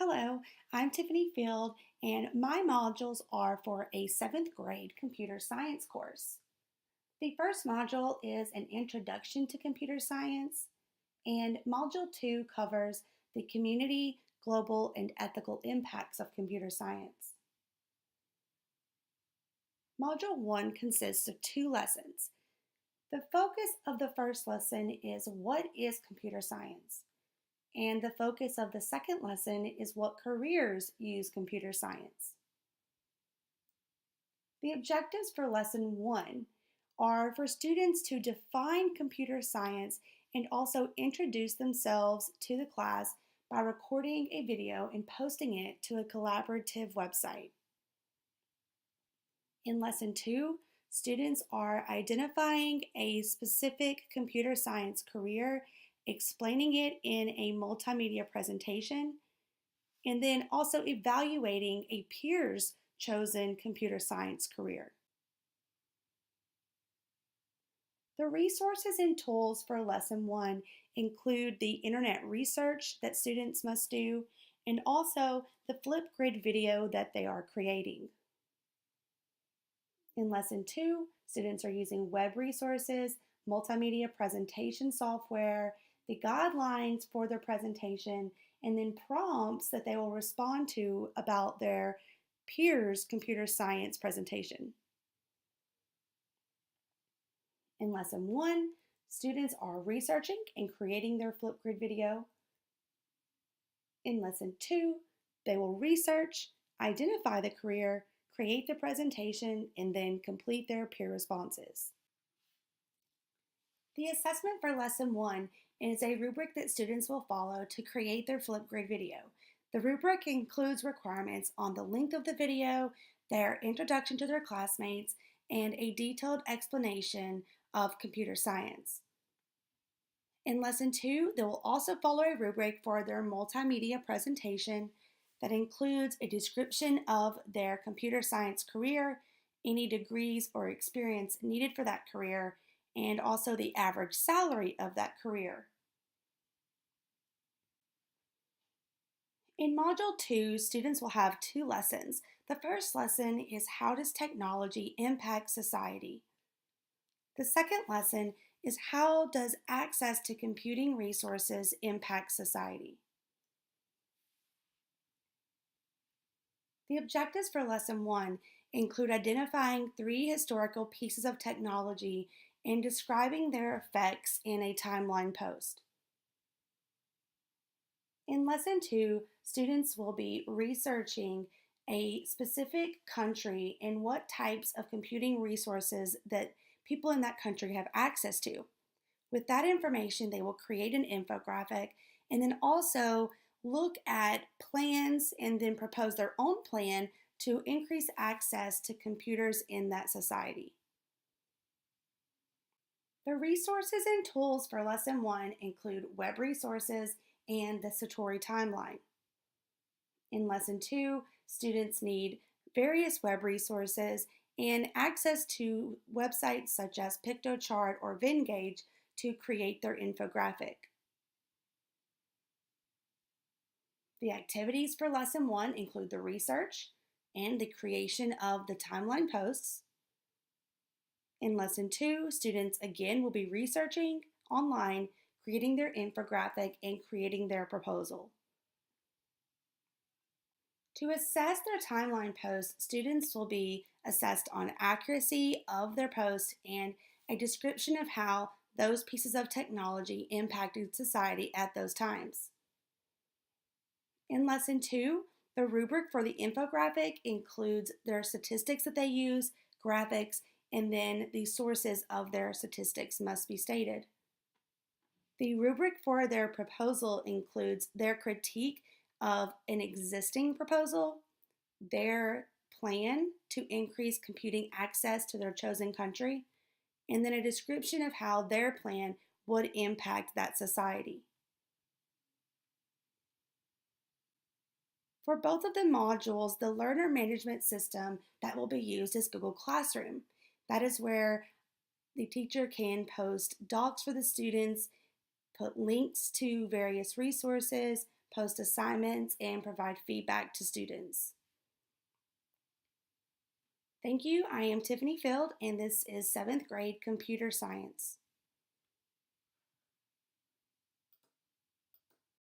Hello, I'm Tiffany Field, and my modules are for a 7th grade computer science course. The first module is an introduction to computer science, and Module 2 covers the community, global, and ethical impacts of computer science. Module 1 consists of 2 lessons. The focus of the first lesson is what is computer science? And the focus of the second lesson is what careers use computer science. The objectives for Lesson 1 are for students to define computer science and also introduce themselves to the class by recording a video and posting it to a collaborative website. In Lesson 2, students are identifying a specific computer science career, explaining it in a multimedia presentation, and then also evaluating a peer's chosen computer science career. The resources and tools for Lesson 1 include the internet research that students must do and also the Flipgrid video that they are creating. In Lesson 2, students are using web resources, multimedia presentation software, the guidelines for their presentation, and then prompts that they will respond to about their peers' computer science presentation. In Lesson 1, students are researching and creating their Flipgrid video. In Lesson 2, they will research, identify the career, create the presentation, and then complete their peer responses. The assessment for Lesson 1 is a rubric that students will follow to create their Flipgrid video. The rubric includes requirements on the length of the video, their introduction to their classmates, and a detailed explanation of computer science. In Lesson 2, they will also follow a rubric for their multimedia presentation that includes a description of their computer science career, any degrees or experience needed for that career, and also the average salary of that career. In Module 2, students will have 2 lessons. The first lesson is how does technology impact society? The second lesson is how does access to computing resources impact society? The objectives for Lesson 1 include identifying 3 historical pieces of technology and describing their effects in a timeline post. In Lesson 2, students will be researching a specific country and what types of computing resources that people in that country have access to. With that information, they will create an infographic and then also look at plans and then propose their own plan to increase access to computers in that society. The resources and tools for Lesson 1 include web resources and the Satori timeline. In Lesson 2, students need various web resources and access to websites such as Piktochart or Venngage to create their infographic. The activities for Lesson 1 include the research and the creation of the timeline posts. In Lesson 2, students again will be researching online, creating their infographic, and creating their proposal. To assess their timeline posts, students will be assessed on accuracy of their posts and a description of how those pieces of technology impacted society at those times. In Lesson 2, the rubric for the infographic includes their statistics that they use, graphics, and then the sources of their statistics must be stated. The rubric for their proposal includes their critique of an existing proposal, their plan to increase computing access to their chosen country, and then a description of how their plan would impact that society. For both of the modules, the learner management system that will be used is Google Classroom. That is where the teacher can post docs for the students, put links to various resources, post assignments, and provide feedback to students. Thank you. I am Tiffany Field, and this is 7th grade computer science.